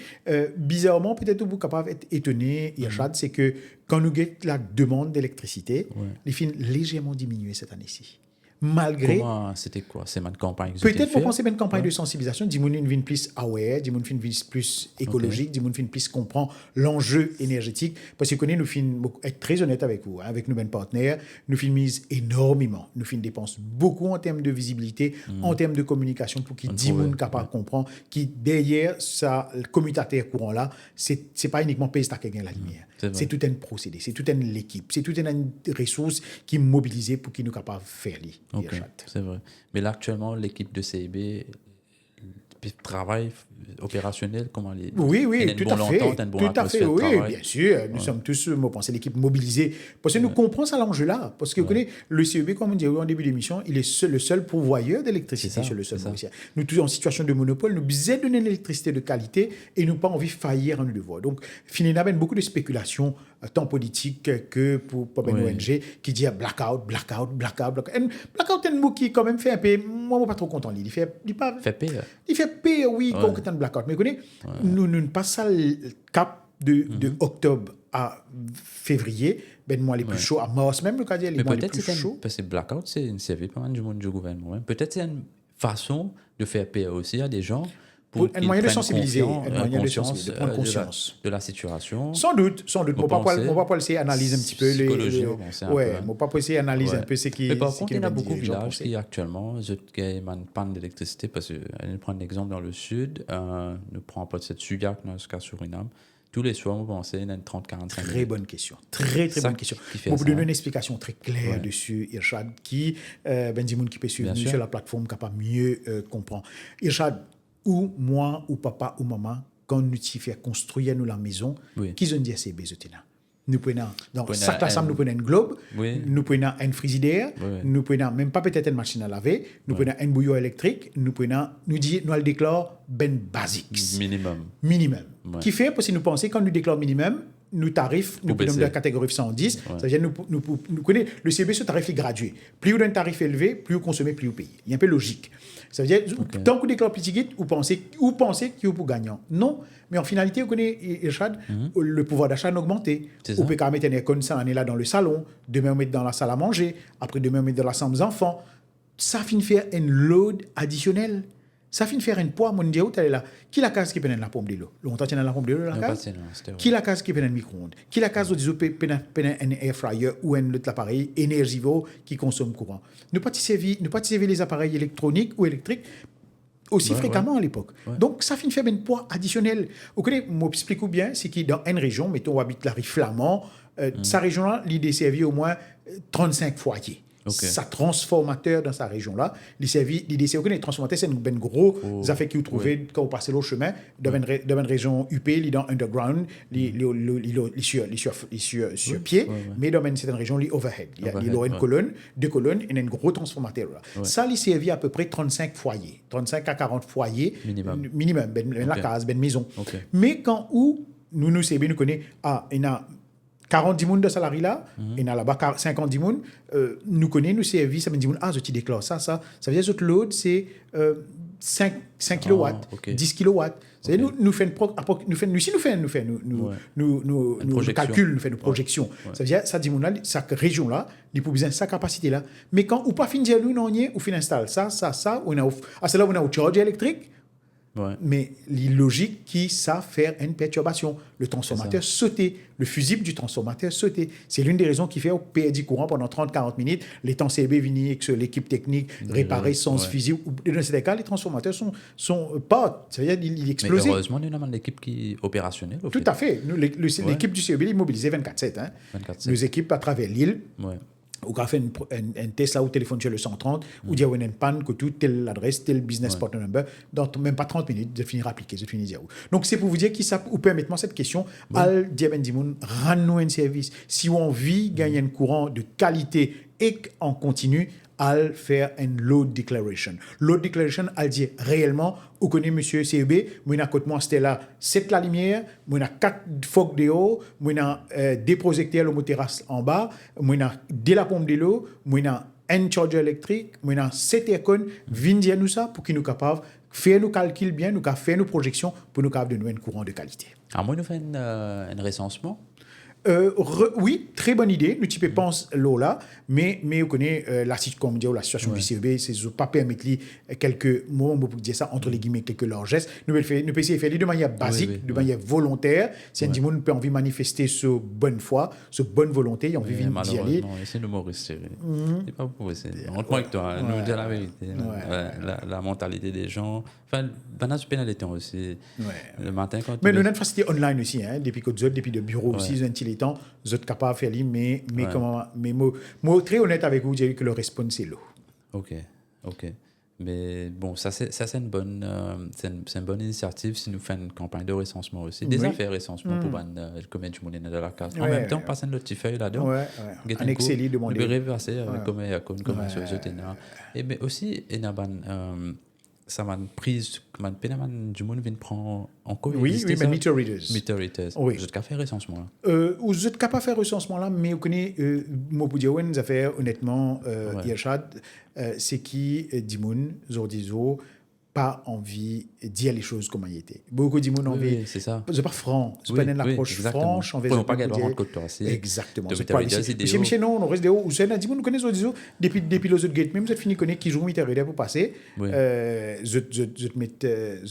bizarrement peut-être vous capable d'être étonné Yachad, c'est que quand nous guettons la demande d'électricité les fins légèrement diminué cette année-ci. Malgré. C'était quoi? C'est une campagne. Peut-être pour penser à une campagne de sensibilisation. Dis-moi une vie plus aware, dis-moi une vie plus écologique, dis-moi une plus comprend l'enjeu énergétique. Parce que nous être très honnête avec vous, avec nos partenaires, nous mise énormément. Nous dépense beaucoup en termes de visibilité, en termes de communication pour qu'ils disent capable de comprendre qui derrière ça le commutateur courant là, c'est pas uniquement payer qui gagne la lumière. C'est tout un procédé, c'est toute une équipe, c'est toute une ressource qui est mobilisée pour qu'ils nous capable de faire. C'est vrai. Mais là, actuellement, l'équipe de CEB, travail opérationnel, comment les... Oui, tout à fait. Tout à fait, oui, bien sûr. Nous sommes tous, moi, pensez l'équipe mobilisée. Parce que nous comprenons ça l'enjeu-là. Parce que vous connaissez, le CEB, comme on dit en début d'émission, il est le seul pourvoyeur d'électricité sur le sol mauricien. Nous, tous en situation de monopole, nous besoin de donner l'électricité de qualité et nous pas envie de faillir à nos devoirs. Donc, finalement, il y a beaucoup de spéculations, tant politiques que pour une ONG, qui dit blackout. Blackout est un mot qui, quand même, fait un peu. Moi, je ne suis pas trop content. Il fait pire. Il fait pire, oui, quand on est en blackout. Mais vous connaissez, nous ne passons le cap de octobre à février, ben moi les plus chauds, à mars même, le cas les mois les plus chauds. Parce que blackout, c'est une service pas mal du monde du gouvernement. Peut-être c'est une façon de faire pire aussi à des gens. Pour un moyen de sensibiliser, de prendre conscience de la situation. Sans doute. On ne va pas essayer d'analyser un petit peu les... on ne va pas essayer d'analyser un peu ce qui... Mais par contre, il y a beaucoup de villages qui actuellement ont une panne d'électricité parce que, je prends un exemple dans le sud, nous prenons pas de cette Sugac dans ce cas Suriname. Tous les soirs, on pense qu'il y a 30-45 minutes. Très bonne question. Très bonne question. Pour vous donner une explication très claire dessus, Irshad, qui, Benzimoun qui peut suivre sur la plateforme, capable mieux comprendre. Irshad, ou moi, ou papa, ou maman, quand nous fait construire nous la maison, qui ont dit c'est besotina. Nous prenons, dans chaque ensemble, nous prenons un globe, nous prenons un frigidaire, nous prenons même pas peut-être une machine à laver, nous prenons un bouillon électrique, nous le déclarons ben basique. Minimum. Qui fait, parce que nous pensons, quand nous déclarons minimum, nous tarifs, nous prenons de la catégorie 110, ça veut dire nous connaissons, le CB, ce tarif est gradué. Plus vous avez un tarif élevé, plus vous consommez, plus vous payez. Il y a un peu logique. Ça veut dire, tant que vous déclarez petit guide, vous pensez que vous êtes gagnant. Non, mais en finalité, vous connaissez, Irshad, le pouvoir d'achat a augmenté. Vous pouvez mettre un aircon ça là dans le salon, demain, on met dans la salle à manger, après, demain, on met dans la chambre des enfants. Ça finit faire un load additionnel. Ça finit faire un poids, mon Dieu, tu es là. Qui la case qui prend la pompe de l'eau? Longtemps, tu as la pompe de l'eau, la case? Qui la case qui prend un micro-ondes? Qui la case où tu as un air fryer ou un autre appareil énergivore qui consomme courant? Nous pas servir les appareils électroniques ou électriques aussi fréquemment à l'époque. Donc, ça finit faire un poids additionnel. Vous connaissez, m'explique bien, c'est que dans une région, mettons, on habite la rive Flamand, sa région-là, l'idée servit au moins 35 foyers. Sa transformateur dans sa région-là, l'idée c'est que les transformateurs, c'est une gros affaire que vous trouvez quand vous passez le chemin dans une région UP, dans underground, sur pied, mais dans une certaine région, overhead. Il y a une colonne, deux colonnes, et un gros transformateur. Ça, il servi à peu près 35 foyers, 35 à 40 foyers minimum, la case, la maison. Mais quand nous savons, nous connaissons, il y a 40 000 de salariés là, et là-bas 50 000, nous connaissons nos services, ça me dit, je te déclare ça. Ça veut dire que notre load, c'est 5 kW, 10 kW. Si nous faisons nos calculs, nous faisons nos projections. Ça veut dire, ça dit, cette région-là, il faut besoin de sa capacité-là. Mais quand on pas fin dire, nous, on fin installe ça, on a un charge électrique. Mais les logiques qui savent faire une perturbation. Le transformateur sautait, le fusible du transformateur sautait. C'est l'une des raisons qui fait au perd courant pendant 30-40 minutes. Les temps CB viennent avec l'équipe technique réparer sans fusible. Dans ces cas, les transformateurs sont pas. Ça veut dire qu'ils explosent. Mais heureusement, nous avons une équipe qui est opérationnelle. Tout à fait. L'équipe du CEB est mobilisée 24/7. Nos équipes à travers l'île. Ou quand on fait un test là où téléphone sur le 130, où il y a une panne, que tout, telle adresse, tel business partner number, dans même pas 30 minutes, de finir appliqué, de finir zéro. Donc, c'est pour vous dire qui ça, ou permettez-moi cette question, al diaben dimoun, rend-nous un service. Si on vit, gagner un courant de qualité et en continu, al faire un load declaration. Load declaration, al dire réellement, vous connaissez monsieur CEB, moi, à côté de moi, c'était là, 7 la lumière, moi, 4 phoques de haut, moi, des projecteurs terrasse en bas, moi, de la pompe de l'eau, moi, un charger électrique, moi, 7 aircon, venez nous ça pour qu'ils nous capables faire nos calculs bien, nous faire nos projections pour nous capables de nous un courant de qualité. Alors, moi, nous faisons un recensement. Oui, très bonne idée. Nous types pensent là, mais vous connaissez la situation du CEB, c'est pas permettre quelques mots, on peut dire ça entre les guillemets, quelques largesses. Nous pouvons essayer de faire de manière basique, de manière volontaire. Si un monde peut envie de manifester ce bonne foi, ce bonne volonté, il a envie d'y aller. C'est l'humoriste. C'est pas pour essayer. Rentre-moi avec toi, nous dire la vérité. La mentalité des gens. Enfin, banane pénalité aussi. Le matin quand. Mais nous avons une facilité online aussi, depuis que depuis le bureau aussi, les temps, vous êtes capable de faire mais moi très honnête avec vous, j'ai vu que le response c'est l'eau. Ok. Mais bon, ça c'est une bonne initiative si nous faisons une campagne de recensement aussi. Déjà faire recensement pour combien de monde est dans la case. En même temps, passer une petite feuille là-dedans. Un Excel demandé. Le réverser avec comment sur les autres. Et mais aussi, il y a ça m'a prise, du monde vient prendre en compte. Oui, mais meter readers. Meter readers. Oui. Vous êtes capable de faire recensement là. Vous êtes capable de faire recensement là, mais vous connaissez, moi pour dire, nous affaires honnêtement, Yachad, c'est qui dit moun, Zordizo, pas envie de dire les choses comme elles étaient. Beaucoup de monde ont envie. C'est ça. C'est pas franc. C'est pas une approche franche. On ne pas garder en côte exactement. Monsieur Michel, non, on reste dehors. Vous savez, nous connaissons Zordizo depuis les autres gates. Même vous êtes fini connaître qui joue meter reader pour passer. Je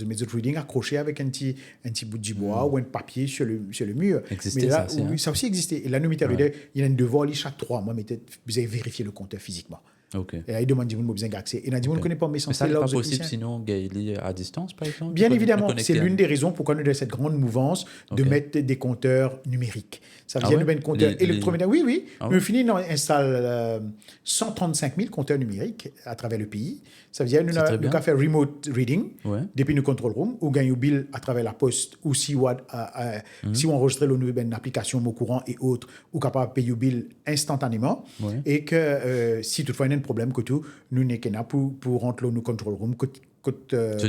mets reading accroché avec un petit bout de bois ou un papier sur le mur. Mais là, ça aussi existait. Et là, nous meter reader, il y a un devoir chaque 3 mois, vous avez vérifié le compteur physiquement. Okay. Et là, il demande si vous avez accès. Et il ne connaît pas mes sens. Mais ça n'est pas possible sinon Gaëli à distance, par exemple. Bien évidemment, c'est l'une des raisons pourquoi nous avons cette grande mouvance de mettre des compteurs numériques. Ça veut dire nous avons un compteur électroménager. Oui. Nous finissons installe 135 000 compteurs numériques à travers le pays. Ça veut dire nous avons fait remote reading depuis nos control room ou gagnons bill à travers la poste ou si on enregistre une application au courant et autres ou capable de payer bill instantanément et que si toutefois il y a un problème que tout nous n'est qu'un pour rentrer dans nos control room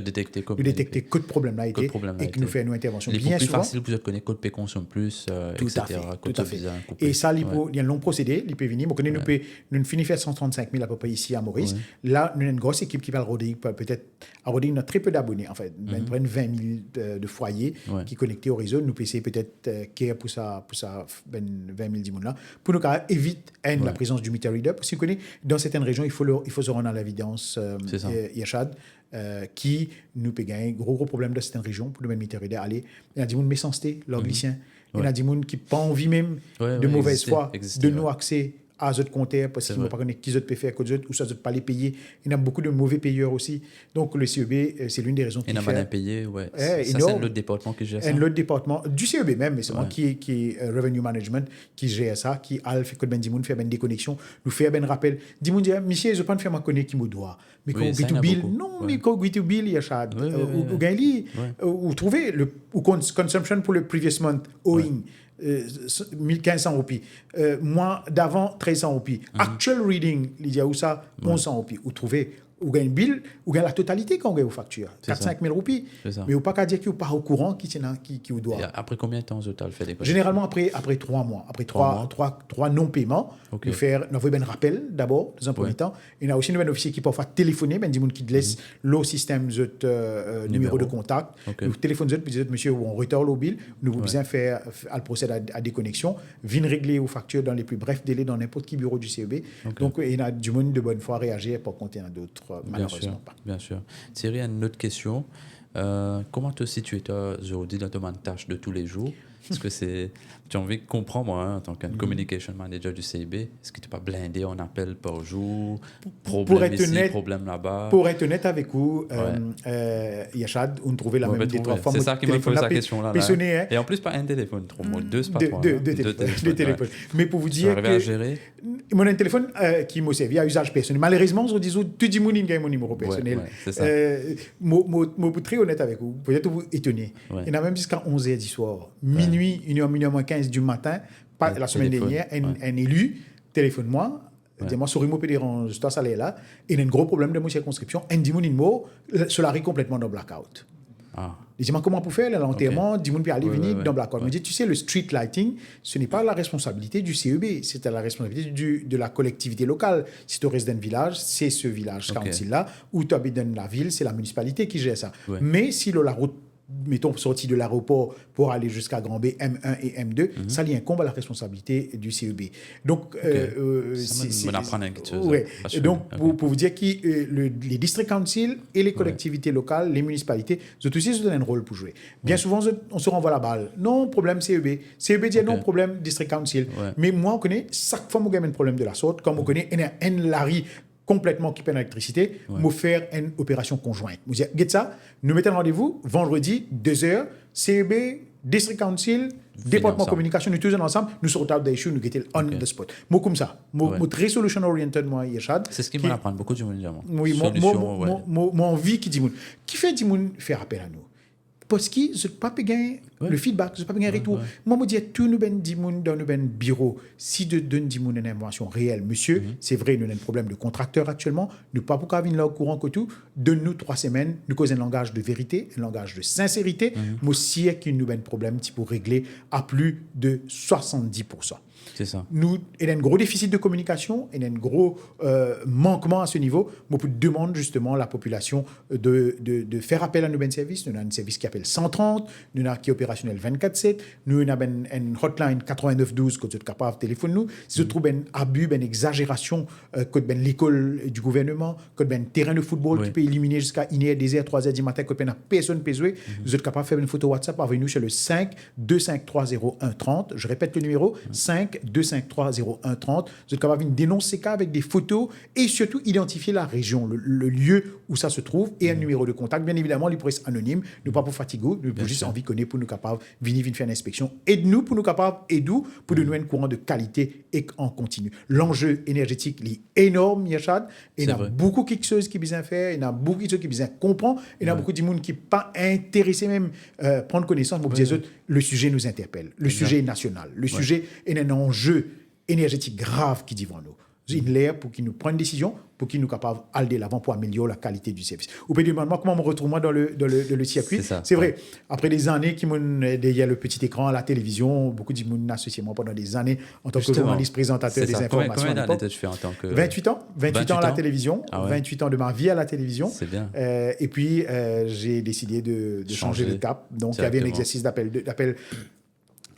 détecter que de problème là été et que nous faisons une intervention bien plus facile pour connaître code P consomme plus etc. Tout à fait. Et ça il y a un long procédé il peut venir nous finissons faire 135 000 à peu près ici à Maurice là nous avons une grosse équipe qui va le roder peut-être à roder notre très peu d'abonnés en fait 20 000 de foyers qui connectés au réseau nous PC peut-être qui pour ça 20 000 10 là pour nous éviter la présence du meter reader parce que dans certaines régions il faut se rendre à l'évidence Yachad qui nous peut gagner gros problème dans certaines régions pour nous mettre meter reader aller il y a des gens de méchanceté l'anglicien il y a des gens qui n'ont pas envie même de mauvaise foi de nous accès à autres compteurs parce qu'ils ne savent pas connaître qui peut faire que ou ça ne pas les payer. Il y a beaucoup de mauvais payeurs aussi. Donc le CEB, c'est l'une des raisons qui fait. Il y en a pas payé, ça c'est l'autre département qui gère ça. L'autre département du CEB même, mais c'est moi qui est Revenue Management qui gère ça, qui a fait que ben Dimoun fait ben des connexions, nous fait ben rappel. Dimoun dit monsieur, je peux pas faire ma connexion qui me doit. Mais quand vous bill, non, mais quand vous bill, il y a ça. Ou gagnez, ou trouvez le consumption pour le previous month owing. 1500 roupies. Mois d'avant, 1300 roupies. Actual reading, il y a où ça 1100 roupies. Vous trouvez, vous gagnez bill, vous gagnez la totalité quand vous gagnez vos factures. 4-5 000 roupies. Mais vous pas qu'à dire que vous pas au courant qui vous doit. Et après combien de temps vous fait des généralement après 3 mois. Après 3 non-paiements, nous envoyons un rappel d'abord, dans un premier temps. Il y a aussi un officier qui peut faire téléphoner, ben, dit qui laisse le système numéro de contact. Nous téléphonez, puis dites monsieur, on retard le bill, nous vous besoin faire le procédé à déconnexion, viennent régler vos factures dans les plus brefs délais dans n'importe quel bureau du CEB. Donc il y a du monde de bonne foi à réagir pour compter à d'autres. Malheureusement pas. Bien sûr. Thierry, une autre question. Comment te situes aujourd'hui dans ton tâche de tous les jours? Est-ce que tu as envie de comprendre, moi, en tant qu'un communication manager du CIB, est-ce que tu n'es pas blindé en appel par jour? Problème ici, problème là-bas? Pour être honnête avec vous, Yachad, on trouvait la même des 3 fois. C'est ça qui m'a posé la question là. Et en plus, pas un téléphone, 3 mots, 2, c'est pas 3. Deux téléphones. Mais pour vous dire que... à gérer? Mon téléphone qui m'a servi à usage personnel. Malheureusement, je dis, tu dis mon numéro personnel. C'est ça. Moi, très honnête avec vous, peut-être vous étonner. Il y en a même jusqu'à 11h du soir. Minuit, 1h15 du matin, la semaine dernière, un élu téléphone-moi, dis-moi, sur Imo Pédérange, je ça là, et il y a un gros problème de mon circonscription, un dimonimo, cela est complètement dans blackout. Dis-moi comment pour faire l'enterrement, dis-moi puis aller venir dans blackout. Me dit, tu sais, le street lighting, ce n'est pas la responsabilité du CEB, c'est la responsabilité de la collectivité locale. Si tu restes dans un village, c'est ce village council-là, ou tu habites dans la ville, c'est la municipalité qui gère ça. Mais si la route mettons, sorti de l'aéroport pour aller jusqu'à Grand B, M1 et M2, ça lui incombe à la responsabilité du CEB. Donc, donc pour vous dire que les district councils et les collectivités locales, les municipalités, ils aussi ont un rôle pour jouer. Bien souvent, on se renvoie la balle. Non, problème CEB. CEB dit non, problème district council. Mais moi, on connaît, chaque fois qu'on a un problème de la sorte, comme on connaît, il y a un Larry complètement qui peine l'électricité, nous faire une opération conjointe. Vous dites ça, nous mettons un rendez-vous vendredi, 2h, CEB, District Council, département communication, nous tous ensemble, nous sortons des issues, nous gettons on the spot. Moi comme ça, moi très solution oriented moi Yachad. C'est ce qui m'apprend beaucoup de gens. Oui, moi envie qui dit qui fait dit faire appel à nous. Parce que je ne pas gagner le feedback, je ne pas gagner retour. Moi, je dis tout nous ben dit dans nos ben bureau, si de donne dit une information réelle, monsieur, c'est vrai, nous avons un problème de contracteur actuellement, nous pas pour qu'on vienne là au courant que tout, donne-nous 3 semaines, nous causons un langage de vérité, un langage de sincérité, mais aussi qu'il nous a un problème qui pour régler à plus de 70%. C'est ça. Nous, il y a un gros déficit de communication, il y a un gros manquement à ce niveau. Moi, je demande justement à la population de faire appel à nos ben services. Nous avons un service qui appelle 130, nous avons qui est opérationnel 24/7, nous avons une hotline 8912 que vous êtes capable de téléphoner nous. Si vous trouvez un abus, une exagération, que l'école du gouvernement, que un terrain de football qui peut éliminer jusqu'à 1h, 2h, 3h du matin, que personne peut jouer, vous êtes capable de faire une photo WhatsApp avec nous sur le 5 253 0130. Je répète le numéro 5 253 0130. Vous êtes capable de dénoncer ces cas avec des photos et surtout identifier la région, le lieu où ça se trouve et un numéro de contact. Bien évidemment, il pourrait être anonyme. Nous pas pour fatiguer, nous pour juste envie connaître pour nous capables de venir faire une inspection. Aide-nous pour nous capables, aide-nous pour de nous un courant de qualité et en continu. L'enjeu énergétique est énorme, Yachad. Il y a beaucoup de choses qui besoin faire, il y a beaucoup de choses qui besoin comprendre, il y a beaucoup de monde qui pas intéressé même prendre connaissance. Le sujet nous interpelle. Le sujet est national. Le sujet est un enjeu énergétique grave qui dit devant nous. Il est là pour qu'il nous prenne une décision, pour qu'il nous capable d'aller de l'avant pour améliorer la qualité du service. Vous pouvez demander comment je me retrouve moi dans le circuit. C'est vrai. Après des années qui m'ont derrière le petit écran à la télévision, beaucoup de gens m'ont associé moi pendant des années en tant que journaliste présentateur des informations. Combien d'années tu fais en tant que 28 ans. 28 ans à la télévision. 28 ans de ma vie à la télévision. C'est bien. Et puis j'ai décidé de changer de cap. Donc il y avait un exercice d'appel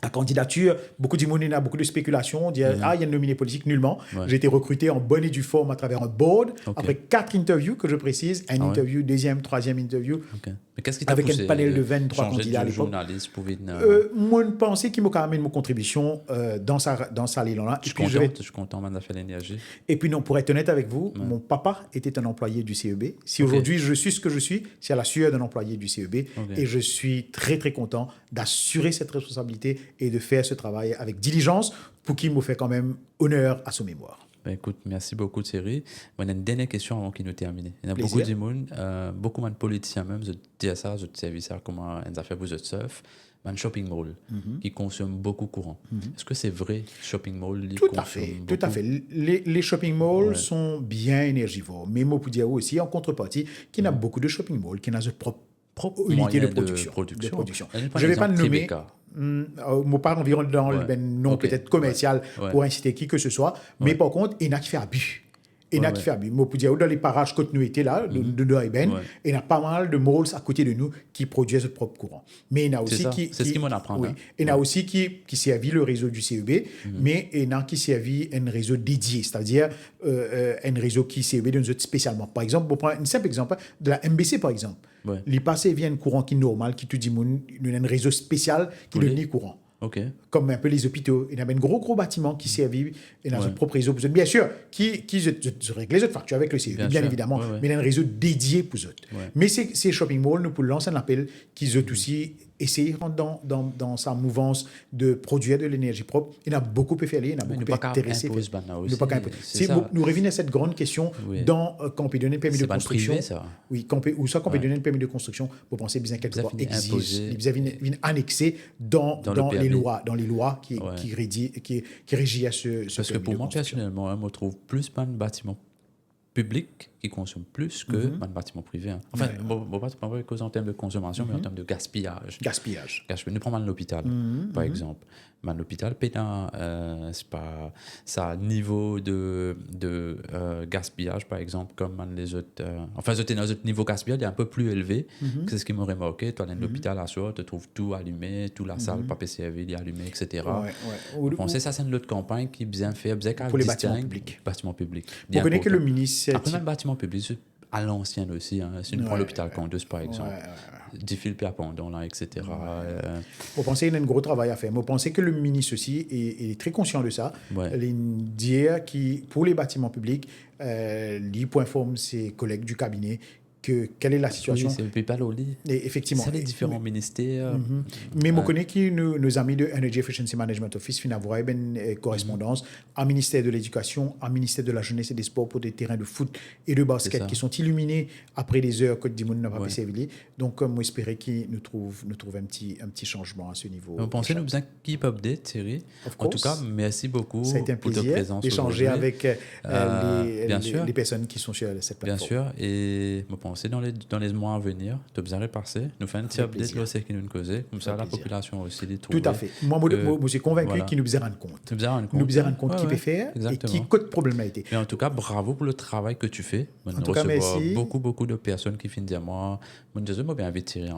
la candidature, beaucoup de monde, il y a beaucoup de spéculations, il y a une nominée politique, nullement. J'ai été recruté en bonne et due forme à travers un board, après 4 interviews, que je précise, interview, deuxième, troisième interview, mais qu'est-ce qui t'a avec poussé un panel de 23 candidats à l'époque. Moi, je pensais qu'il m'a quand même une contribution dans sa ligne-là. Je suis content de faire l'énergie. Et puis non, pour être honnête avec vous, mon papa était un employé du CEB. Si aujourd'hui je suis ce que je suis, c'est à la sueur d'un employé du CEB. Et je suis très très content d'assurer cette responsabilité et de faire ce travail avec diligence pour qu'il me fait quand même honneur à son mémoire. Ben écoute, merci beaucoup Thierry. On a une dernière question avant qu'il nous termine. Il y a beaucoup de monde, beaucoup de politiciens même, je dis ça, je te ça comment ils ont fait pour le surf, un shopping mall qui consomme beaucoup courant. Est-ce que c'est vrai, shopping mall Tout à fait. Les shopping malls sont bien énergivores, mais moi, pour dire aussi, en contrepartie, qu'il y a beaucoup de shopping malls qui ont leur propre unité de production. Je ne vais pas le nommer. Moi, pas environ dans le nom peut-être commercial pour inciter qui que ce soit, mais par contre, il y en a qui fait abus. Il y en a qui fait abus. Moi, pour dire, dans les parages que nous étions là, de Doiben, il y a pas mal de malls à côté de nous qui produisent leur propre courant. Mais il y en a aussi c'est ce qui m'en apprend. Il y en a aussi qui servent le réseau du CEB, mais il y en a qui servent un réseau dédié, c'est-à-dire un réseau qui servent de nous spécialement. Par exemple, pour prendre un simple exemple, de la MBC, par exemple. Les passés viennent courant qui est normal, qui tout dit, il y a un réseau spécial qui donne courant. Comme un peu les hôpitaux. Il y a un gros bâtiment qui servent dans un propre réseau. Bien sûr, qui règle les autres factures avec le CEB, bien évidemment, mais il y a un réseau dédié pour eux. Mais ces shopping malls, nous pouvons lancer un appel qu'ils ont aussi essayé dans sa mouvance de produire de l'énergie propre. Il y en a beaucoup fait faire, il y en a beaucoup intéressés. Nous revenons à cette grande question quand on peut donner un permis de construction. Oui, ou soit quand on peut donner un permis de construction, vous pensez bien quelque part exige, vous avez annexé dans les lois qui régissent à ce parce que pour moi, personnellement, je trouve plus pas de bâtiments publics qui consomment plus que un bâtiment privé. Enfin, pas cause en termes de consommation, mais en termes de gaspillage. Nous prenons l'hôpital, par exemple. L'hôpital, c'est pas ça niveau de gaspillage, par exemple, comme les autres. Enfin, dans un niveau gaspillage, il est un peu plus élevé. C'est ce qui m'a remarqué. Toi, dans l'hôpital, à soi, tu trouves tout allumé, toute la salle, pas PCV, il est allumé, etc. C'est ça, c'est une autre campagne qui bien fait, pour les bâtiments publics. Vous connaissez que le ministre. Après, même bâtiment public, à l'ancienne aussi, si on prend l'hôpital Candeuse, par exemple, 10 fils pendant là, etc. Vous pensez qu'il y a un gros travail à faire. Vous pensez que le ministre aussi est très conscient de ça. Il dit que pour les bâtiments publics, il informe ses collègues du cabinet quelle est la situation. Oui, c'est PayPal au lit. Et effectivement. C'est les différents ministères. Mais je connais que nos amis de Energy Efficiency Management Office finissent avoir une correspondance au ministère de l'Éducation, au ministère de la Jeunesse et des Sports pour des terrains de foot et de basket qui sont illuminés après des heures que Dimoun n'a pas pu servir. Donc, moi, j'espère qu'ils nous trouvent un petit changement à ce niveau. On pensait nous besoin keep update, Thierry. En tout cas, merci beaucoup ça a été un pour ta présence d'échanger avec les personnes qui sont sur cette plateforme. Bien sûr. Et je pensais dans les mois à venir, tu as besoin de repasser, nous faire un petit update là, c'est qui nous cause. Comme ça, la population aussi les trouve. Tout à fait. Moi, je suis convaincu qu'il nous besoin rendre compte. Nous besoin rendre compte qui peut faire et qui code problématique. Mais en tout cas, bravo pour le travail que tu fais. En tout cas, merci. Beaucoup de personnes qui finissent dire moi, je me bien invité.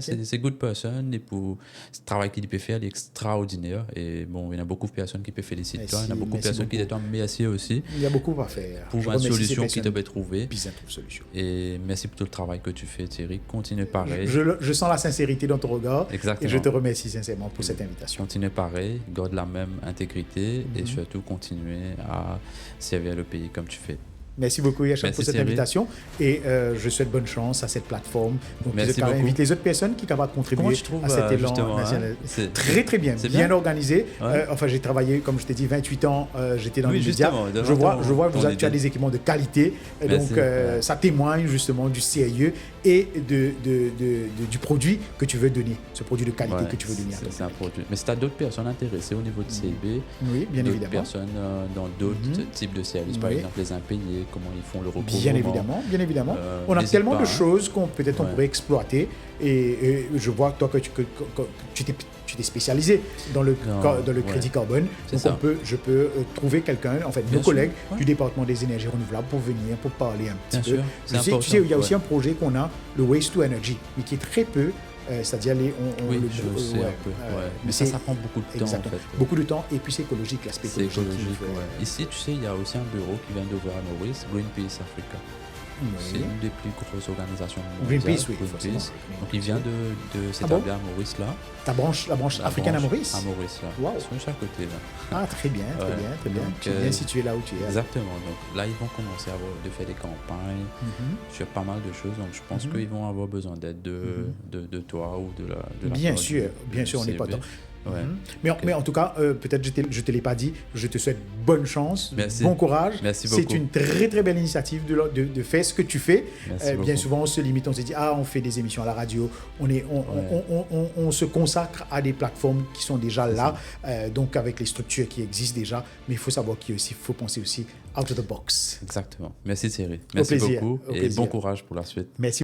C'est good person et pour ce travail qu'il peut faire, il est extraordinaire. Et bon, il y a beaucoup de personnes qui peuvent féliciter toi. Il y a beaucoup de personnes qui te remercient aussi. Il y a beaucoup à faire. Pour une solution qui te peut trouver. Solution. Et merci pour tout le travail que tu fais, Thierry. Continue pareil. Je sens la sincérité dans ton regard. Exactement. Et je te remercie sincèrement pour cette invitation. Continue pareil, garde la même intégrité et surtout continuer à servir le pays comme tu fais. Merci beaucoup, Yacham, pour cette invitation. Et je souhaite bonne chance à cette plateforme. Donc, merci beaucoup. Invite les autres personnes qui sont capables de contribuer à cet élan national. Très, très bien. Bien organisé. Ouais. Enfin, j'ai travaillé, comme je t'ai dit, 28 ans. J'étais dans les médias. Je vois que tu as des équipements de qualité. Donc, ça témoigne justement du sérieux et du produit que tu veux donner. Ce produit de qualité que tu veux donner. C'est un produit. Mais si tu as d'autres personnes intéressées au niveau de CIB, oui, bien évidemment. D'autres personnes dans d'autres types de services, par exemple les impayés, comment ils font le recouvrement. Bien évidemment. On a tellement de choses qu'on pourrait exploiter. Et je vois toi que tu t'es spécialisé dans le crédit carbone. Donc je peux trouver quelqu'un, en fait, nos collègues du département des énergies renouvelables pour venir, pour parler un petit peu. Tu sais, il y a aussi un projet qu'on a, le Waste to Energy, mais qui est très peu. C'est-à-dire je sais un peu. Mais ça prend beaucoup de temps. En fait. Beaucoup de temps et puis c'est écologique, l'aspect écologique. Ici, tu sais, il y a aussi un bureau qui vient d'ouvrir à Maurice, Greenpeace Africa. C'est une des plus grosses organisations mondiales. Greenpeace, oui. Donc il vient de s'établir à Maurice là. La branche africaine à Maurice. À Maurice là. Wow. Ils sont de chaque côté là. Ah très bien. Donc, tu es bien situé là où tu es. Exactement. Donc là ils vont commencer à faire des campagnes sur pas mal de choses. Donc je pense qu'ils vont avoir besoin d'aide de toi ou de la. Bien sûr, on n'est pas dans. Ouais. Mais en tout cas, peut-être je ne te l'ai pas dit, je te souhaite bonne chance, bon courage. Merci beaucoup. C'est une très très belle initiative de faire ce que tu fais. Bien souvent, on se limite, on se dit, on fait des émissions à la radio, on se consacre à des plateformes qui sont déjà là, donc avec les structures qui existent déjà, mais il faut savoir qu'il faut penser aussi out of the box. Exactement. Merci Thierry. Merci beaucoup et bon courage pour la suite. Merci.